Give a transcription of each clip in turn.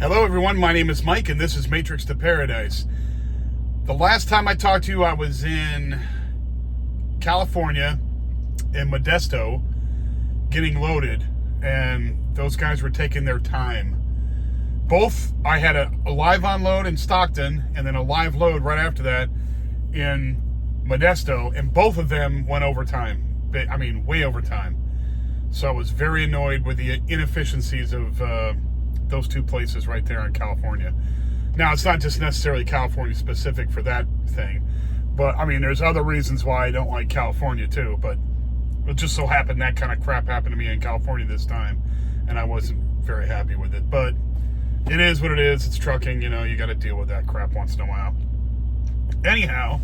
Hello everyone, my name is Mike and this is Matrix to Paradise. The last time I talked to you, I was in California, in Modesto, getting loaded, and those guys were taking their time. I had a live unload in Stockton and then a live load right after that in Modesto, and both of them went overtime. I mean, way overtime. So I was very annoyed with the inefficiencies of those two places right there in California. Now, it's not just necessarily California specific for that thing, but I mean, there's other reasons why I don't like California too, but it just so happened that kind of crap happened to me in California this time, and I wasn't very happy with it. But it is what it is. It's trucking, you got to deal with that crap once in a while. Anyhow,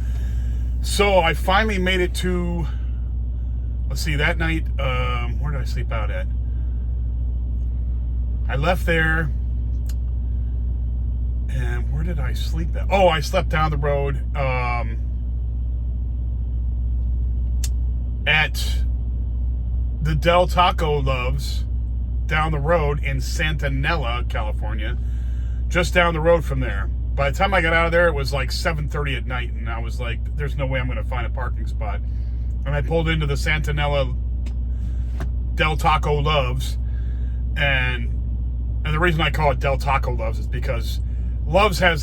so I finally made it to, let's see, that night, where did I sleep out at? I left there, and where did I sleep at? Oh, I slept down the road at the Del Taco Loves down the road in Santanella, California, just down the road from there. By the time I got out of there, it was like 7:30 at night, and I was like, there's no way I'm going to find a parking spot. And I pulled into the Santanella Del Taco Loves, and the reason I call it Del Taco Loves is because Loves has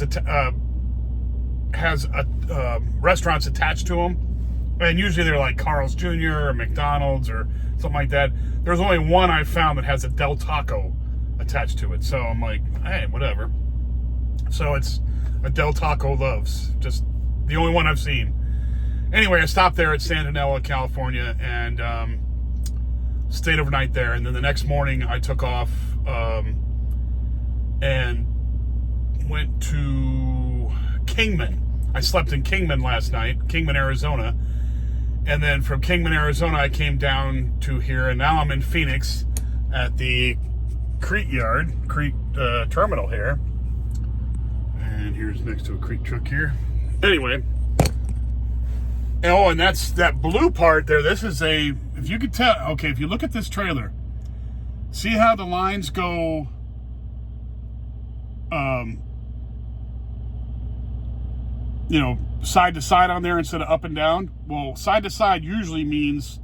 restaurants attached to them, and usually they're like Carl's Jr. or McDonald's or something like that. There's only one I found that has a Del Taco attached to it, so I'm like, hey, whatever. So it's a Del Taco Loves, just the only one I've seen. Anyway, I stopped there at Santanella, California, and stayed overnight there. And then the next morning, I took off and went to Kingman. I slept in Kingman last night, Kingman, Arizona. And then from Kingman, Arizona, I came down to here, and now I'm in Phoenix at the Crete terminal here. And here's next to a Crete truck here. Anyway. Oh, and that's that blue part there. This is if you could tell, okay, if you look at this trailer, see how the lines go, side to side on there instead of up and down? Well, side to side usually means,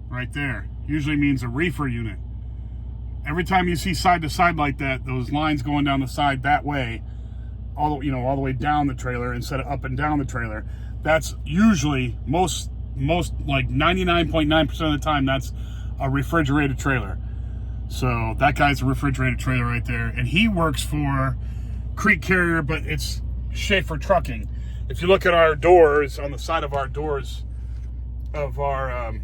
right there, usually means a reefer unit. Every time you see side to side like that, those lines going down the side that way, all the way down the trailer instead of up and down the trailer, that's usually most like 99.9% of the time, that's a refrigerated trailer. So that guy's a refrigerated trailer right there, and he works for Crete Carrier, but it's Schaefer Trucking. If you look at our doors, on the side of our doors of our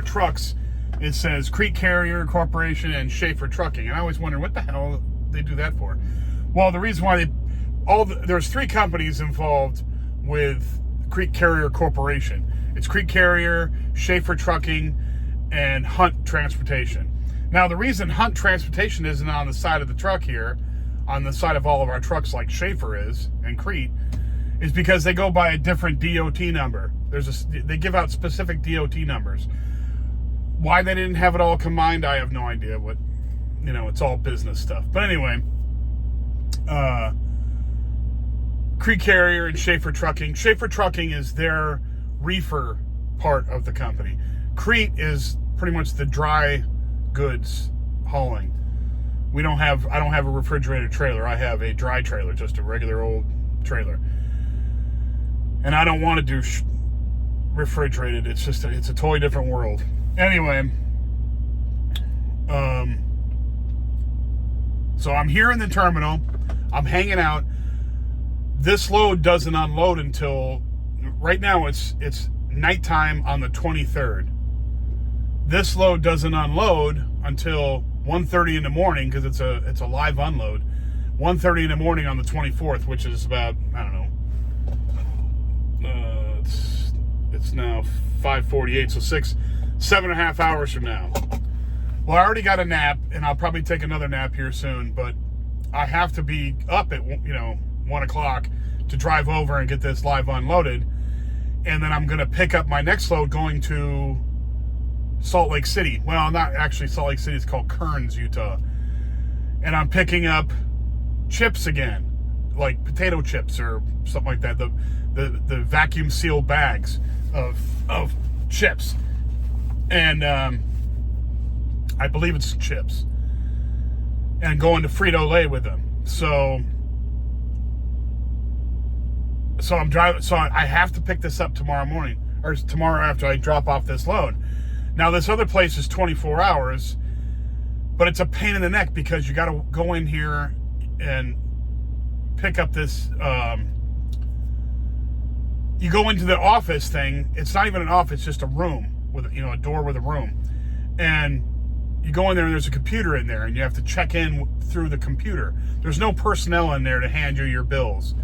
trucks, it says Crete Carrier Corporation and Schaefer Trucking, and I always wonder what the hell they do that for. Well, the reason why there's three companies involved with Crete Carrier Corporation. It's Crete Carrier, Schaefer Trucking, and Hunt Transportation. Now, the reason Hunt Transportation isn't on the side of the truck here, on the side of all of our trucks like Schaefer is, and Crete, is because they go by a different DOT number. They give out specific DOT numbers. Why they didn't have it all combined, I have no idea. It's all business stuff. But anyway, Crete Carrier and Schaefer Trucking. Schaefer Trucking is their reefer part of the company. Crete is pretty much the dry goods hauling. I don't have a refrigerated trailer. I have a dry trailer, just a regular old trailer. And I don't want to do refrigerated. It's a totally different world. Anyway, so I'm here in the terminal. I'm hanging out. This load doesn't unload until, right now it's nighttime on the 23rd. This load doesn't unload until 1:30 in the morning, because it's a live unload. 1:30 in the morning on the 24th, which is about, I don't know, it's now 5:48, so 7.5 hours from now. Well, I already got a nap, and I'll probably take another nap here soon, but I have to be up at 1 o'clock to drive over and get this live unloaded, and then I'm going to pick up my next load going to Salt Lake City. Well, not actually Salt Lake City. It's called Kearns, Utah. and I'm picking up chips again, like potato chips or something like that. The vacuum sealed bags of chips, and I believe it's chips, and going to Frito-Lay with them. So I'm driving. So I have to pick this up tomorrow morning, or tomorrow after I drop off this load. Now this other place is 24 hours, but it's a pain in the neck because you got to go in here and pick up this. You go into the office thing. It's not even an office, it's just a room with a door with a room, and you go in there and there's a computer in there, and you have to check in through the computer. There's no personnel in there to hand you your bills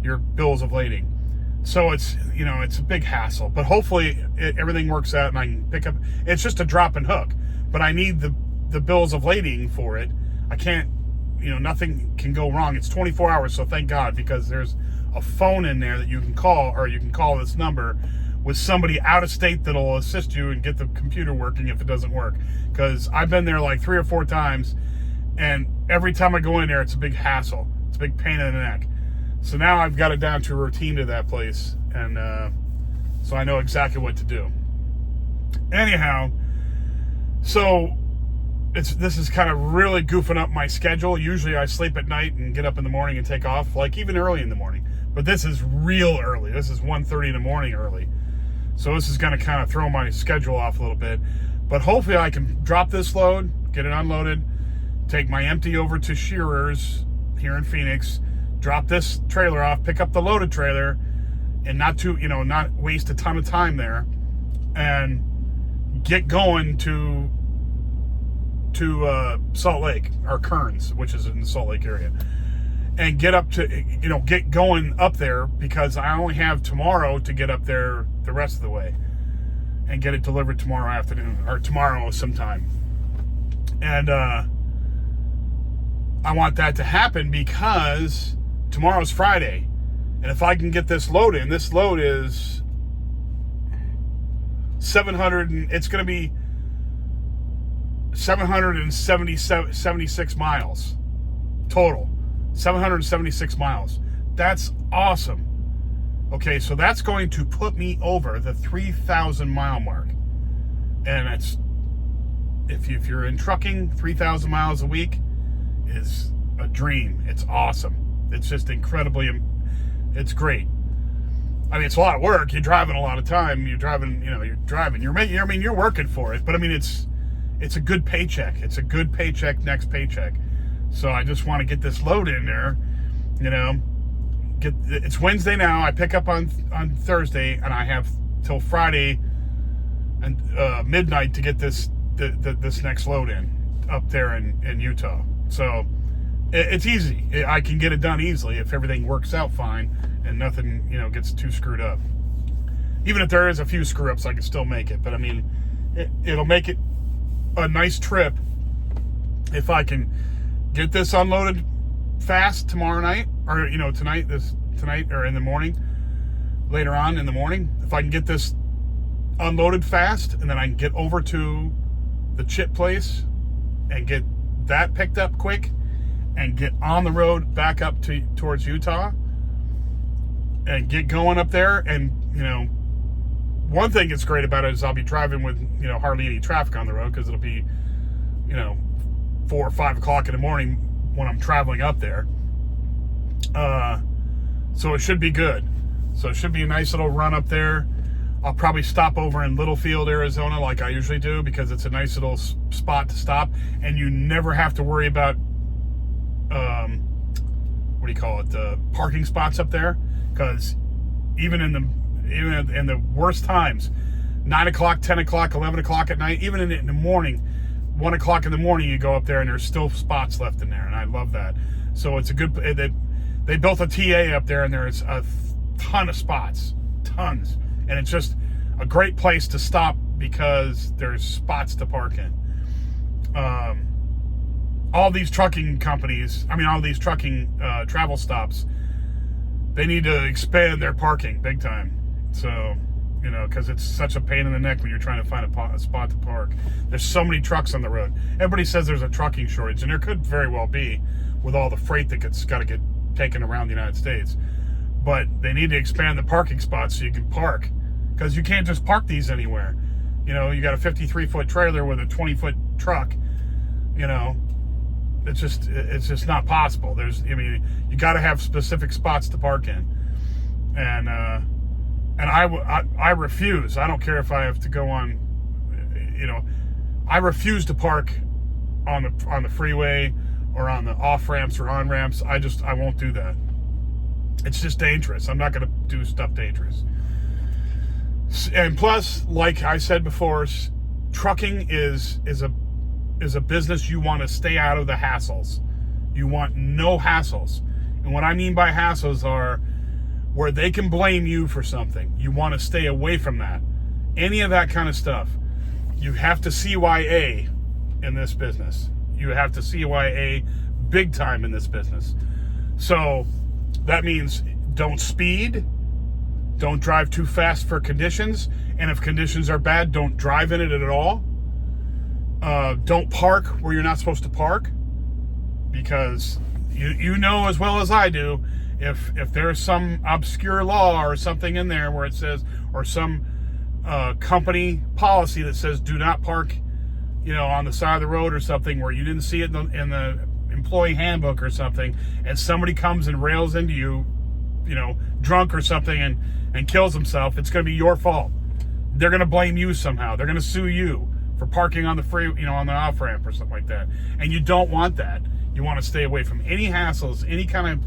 of lading. So it's a big hassle, but hopefully everything works out and I can pick up. It's just a drop and hook, but I need the bills of lading for it. I can't, nothing can go wrong. It's 24 hours, so thank God, because there's a phone in there that you can call, or you can call this number with somebody out of state that'll assist you and get the computer working if it doesn't work. Because I've been there like 3 or 4 times, and every time I go in there, it's a big hassle. It's a big pain in the neck. So now I've got it down to a routine to that place, and so I know exactly what to do. Anyhow, so this is kind of really goofing up my schedule. Usually I sleep at night and get up in the morning and take off, like even early in the morning. But this is real early. This is 1:30 in the morning early. So this is going to kind of throw my schedule off a little bit. But hopefully I can drop this load, get it unloaded, take my empty over to Shearer's here in Phoenix, drop this trailer off, pick up the loaded trailer, and not waste a ton of time there, and get going to Salt Lake, or Kearns, which is in the Salt Lake area, and get going up there, because I only have tomorrow to get up there the rest of the way and get it delivered tomorrow afternoon, or tomorrow sometime. And I want that to happen because tomorrow's Friday, and if I can get this load in, this load is 700, and it's going to be 776 miles total. 776 miles. That's awesome. Okay, so that's going to put me over the 3,000 mile mark, and it's if you're in trucking, 3,000 miles a week is a dream. It's awesome. It's just incredibly, it's great. I mean, it's a lot of work. You're driving a lot of time. You're driving. You're working for it. But I mean, it's a good paycheck. It's a good paycheck, next paycheck. So I just want to get this load in there. It's Wednesday now. I pick up on Thursday, and I have till Friday and midnight to get this next load in up there in Utah. So it's easy. I can get it done easily if everything works out fine and nothing gets too screwed up. Even if there is a few screw ups, I can still make it. But I mean, it'll make it a nice trip if I can get this unloaded fast tomorrow night, or tonight or in the morning, later on in the morning. If I can get this unloaded fast, and then I can get over to the chip place and get that picked up quick, and get on the road back up towards Utah, and get going up there. And one thing that's great about it is I'll be driving with hardly any traffic on the road, because it'll be 4 or 5 o'clock in the morning when I'm traveling up there. So it should be good. So it should be a nice little run up there. I'll probably stop over in Littlefield, Arizona, like I usually do, because it's a nice little spot to stop, and you never have to worry about parking spots up there, because even in the worst times, 9 o'clock, 10 o'clock, 11 o'clock at night, even in the morning, 1 o'clock in the morning, you go up there and there's still spots left in there, and I love that. So it's a good. They built a TA up there, and there's a ton of spots, tons, and it's just a great place to stop because there's spots to park in. All these trucking companies, all these trucking travel stops, they need to expand their parking big time. So because it's such a pain in the neck when you're trying to find a spot to park. There's so many trucks on the road. Everybody says there's a trucking shortage, and there could very well be with all the freight that got to get taken around the United States. But they need to expand the parking spots so you can park, because you can't just park these anywhere. You got a 53-foot trailer with a 20-foot truck. It's just not possible. You got to have specific spots to park in, and I refuse. I don't care if I have to go on. I refuse to park on the freeway or on the off ramps or on ramps. I won't do that. It's just dangerous. I'm not going to do stuff dangerous. And plus, like I said before, trucking is a business you want to stay out of the hassles. You want no hassles. And what I mean by hassles are where they can blame you for something. You want to stay away from that. Any of that kind of stuff. You have to CYA in this business. You have to CYA big time in this business. So that means don't speed. Don't drive too fast for conditions. And if conditions are bad, don't drive in it at all. Don't park where you're not supposed to park, because you know as well as I do, if there's some obscure law or something in there where it says, or some company policy that says do not park, on the side of the road or something, where you didn't see it in the employee handbook or something, and somebody comes and rails into you, drunk or something and kills himself, it's going to be your fault. They're going to blame you somehow. They're going to sue you for parking on the on the off ramp or something like that. And you don't want that. You want to stay away from any hassles, any kind of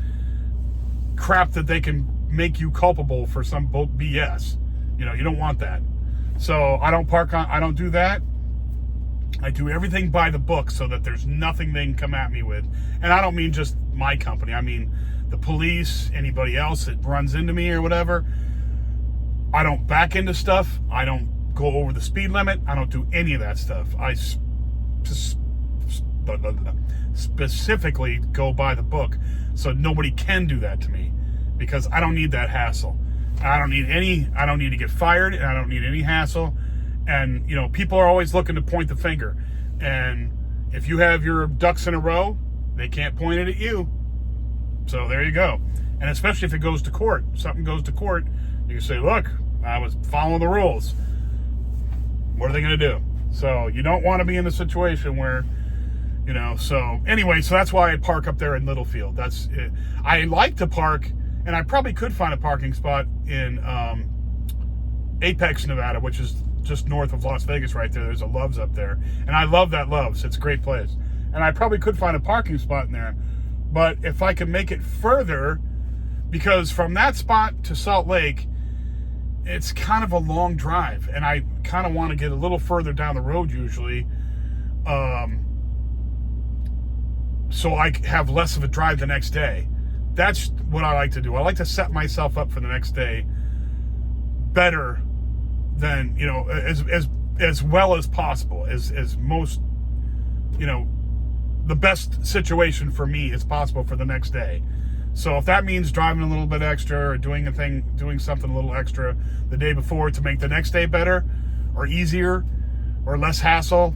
crap that they can make you culpable for some BS. You don't want that. So I don't do that. I do everything by the book so that there's nothing they can come at me with. And I don't mean just my company. I mean the police, anybody else that runs into me or whatever. I don't back into stuff. I don't go over the speed limit. I don't do any of that stuff. I specifically go by the book, so nobody can do that to me, because I don't need that hassle. I don't need to get fired, and I don't need any hassle. And people are always looking to point the finger, and if you have your ducks in a row, they can't point it at you. So there you go. And especially if it goes to court, something goes to court, you can say, look, I was following the rules. What are they going to do? So you don't want to be in a situation where, so anyway, so that's why I park up there in Littlefield. That's it. I like to park, and I probably could find a parking spot in Apex, Nevada, which is just north of Las Vegas right there. There's a Love's up there. And I love that Love's. It's a great place. And I probably could find a parking spot in there. But if I could make it further, because from that spot to Salt Lake, it's kind of a long drive, and I kind of want to get a little further down the road usually, so I have less of a drive the next day. That's what I like to do. I like to set myself up for the next day better than, as well as possible, as most, the best situation for me as possible for the next day. So if that means driving a little bit extra or doing something a little extra the day before to make the next day better or easier or less hassle,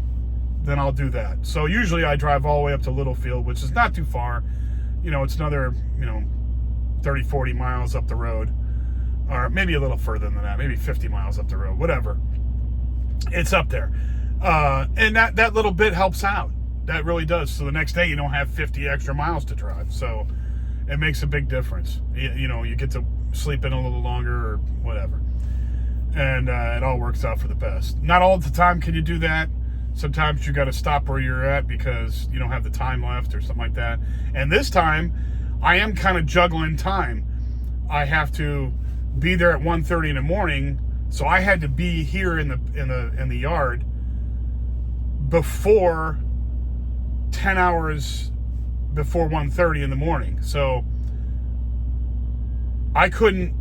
then I'll do that. So usually I drive all the way up to Littlefield, which is not too far. It's another, 30, 40 miles up the road, or maybe a little further than that, maybe 50 miles up the road, whatever. It's up there. And that little bit helps out. That really does. So the next day you don't have 50 extra miles to drive. So it makes a big difference. You get to sleep in a little longer or whatever. And it all works out for the best. Not all the time can you do that. Sometimes you got to stop where you're at because you don't have the time left or something like that. And this time, I am kind of juggling time. I have to be there at 1:30 in the morning, so I had to be here in the yard before 10 hours before 1:30 in the morning. So I couldn't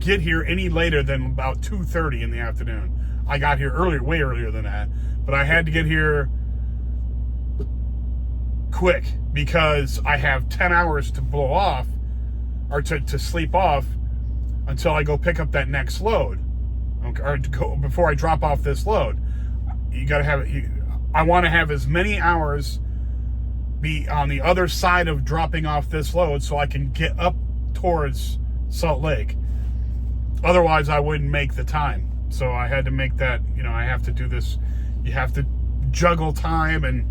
get here any later than about 2:30 in the afternoon. I got here way earlier than that, but I had to get here quick because I have 10 hours to blow off or to sleep off until I go pick up that next load, okay, or before I drop off this load. You got to have it. I want to have as many hours be on the other side of dropping off this load so I can get up towards Salt Lake. Otherwise, I wouldn't make the time. So I had to make that, I have to do this. You have to juggle time, and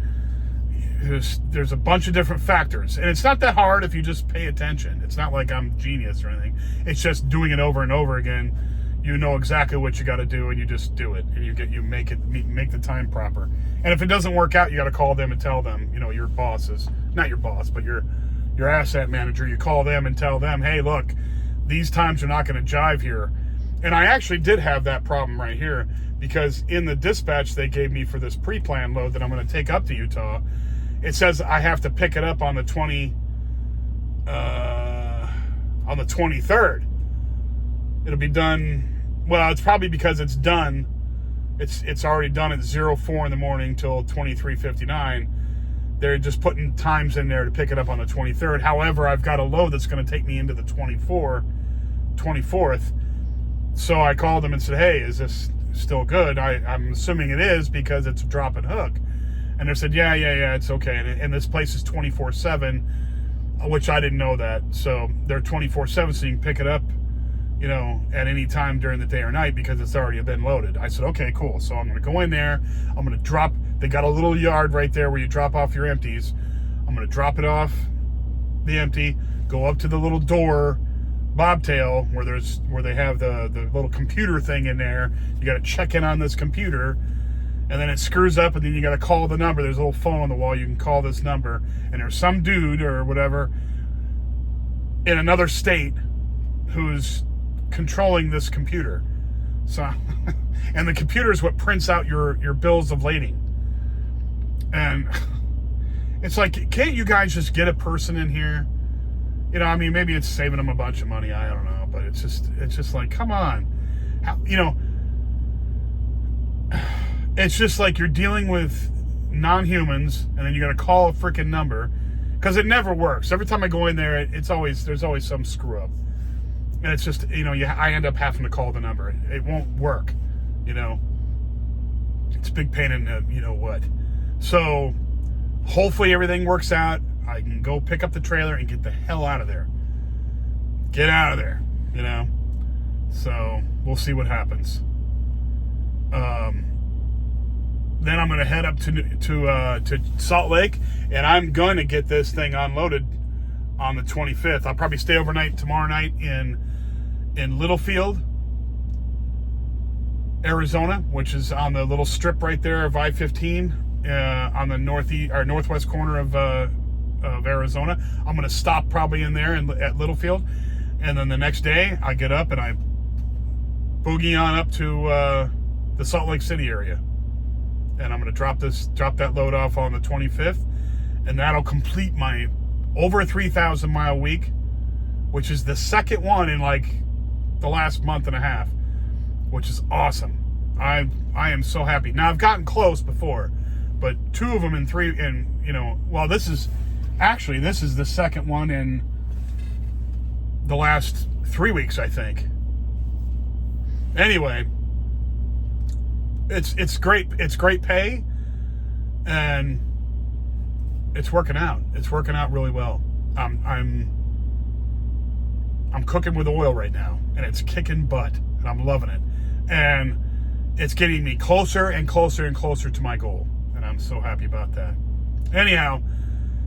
there's a bunch of different factors. And it's not that hard if you just pay attention. It's not like I'm genius or anything. It's just doing it over and over again. You know exactly what you got to do, and you just do it, and you make the time proper. And if it doesn't work out, you got to call them and tell them, your boss is not your boss, but your asset manager. You call them and tell them, hey, look, these times are not going to jive here. And I actually did have that problem right here, because in the dispatch they gave me for this pre-planned load that I'm going to take up to Utah, it says I have to pick it up on the 23rd. It'll be done. Well, it's probably because it's done. It's already done at 04 in the morning till 23:59. They're just putting times in there to pick it up on the 23rd. However, I've got a load that's going to take me into the 24th. So I called them and said, hey, is this still good? I'm assuming it is because it's a drop and hook. And they said, yeah, it's okay. And this place is 24/7, which I didn't know that. So they're 24/7, so you can pick it up, at any time during the day or night because it's already been loaded. I said, okay, cool. So I'm going to go in there. I'm going to drop. They got a little yard right there where you drop off your empties. I'm going to drop it off, the empty, go up to the little door, bobtail, where they have the little computer thing in there. You got to check in on this computer, and then it screws up, and then you got to call the number. There's a little phone on the wall. You can call this number, and there's some dude or whatever in another state who's controlling this computer. So, and the computer is what prints out your bills of lading. And it's like, can't you guys just get a person in here? Maybe it's saving them a bunch of money. I don't know, but it's just like, come on. It's just like you're dealing with non-humans, and then you got to call a freaking number, because it never works. Every time I go in there, there's always some screw up. And it's just, I end up having to call the number. It won't work, It's a big pain in the, what. So, hopefully everything works out. I can go pick up the trailer and get the hell out of there. Get out of there, So, we'll see what happens. Then I'm going to head up to Salt Lake, and I'm going to get this thing unloaded on the 25th. I'll probably stay overnight tomorrow night in Littlefield, Arizona, which is on the little strip right there of I-15 on the northwest corner of Arizona. I'm going to stop probably in there at Littlefield, and then the next day I get up and I boogie on up to the Salt Lake City area, and I'm going to drop that load off on the 25th, and that'll complete my over 3,000 mile week, which is the second one in like the last month and a half, which is awesome. I am so happy. Now, I've gotten close before, but two of them in three, and this is the second one in the last 3 weeks, I think. Anyway, it's great. It's great pay, and it's working out. It's working out really well. I'm cooking with oil right now, and it's kicking butt, and I'm loving it. And it's getting me closer and closer and closer to my goal, and I'm so happy about that. Anyhow,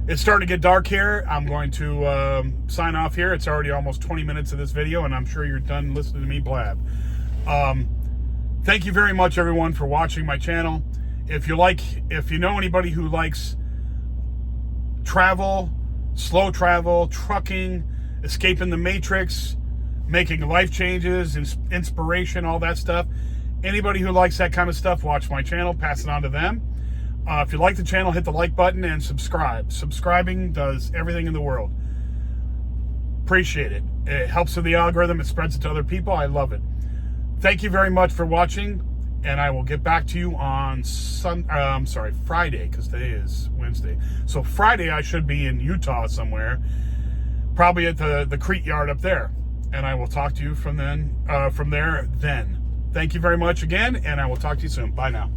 it's starting to get dark here. I'm going to sign off here. It's already almost 20 minutes of this video, and I'm sure you're done listening to me blab. Thank you very much, everyone, for watching my channel. If you know anybody who likes travel, slow travel, trucking, escaping the matrix, making life changes, inspiration, all that stuff, anybody who likes that kind of stuff, watch my channel, pass it on to them. If you like the channel, hit the like button and subscribe. Subscribing does everything in the world. Appreciate it. It helps with the algorithm. It spreads it to other people. I love it. Thank you very much for watching, and I will get back to you on Friday, because today is Wednesday. So Friday I should be in Utah somewhere, probably at the Crete yard up there. and I will talk to you from there then. Thank you very much again, and I will talk to you soon. Bye now.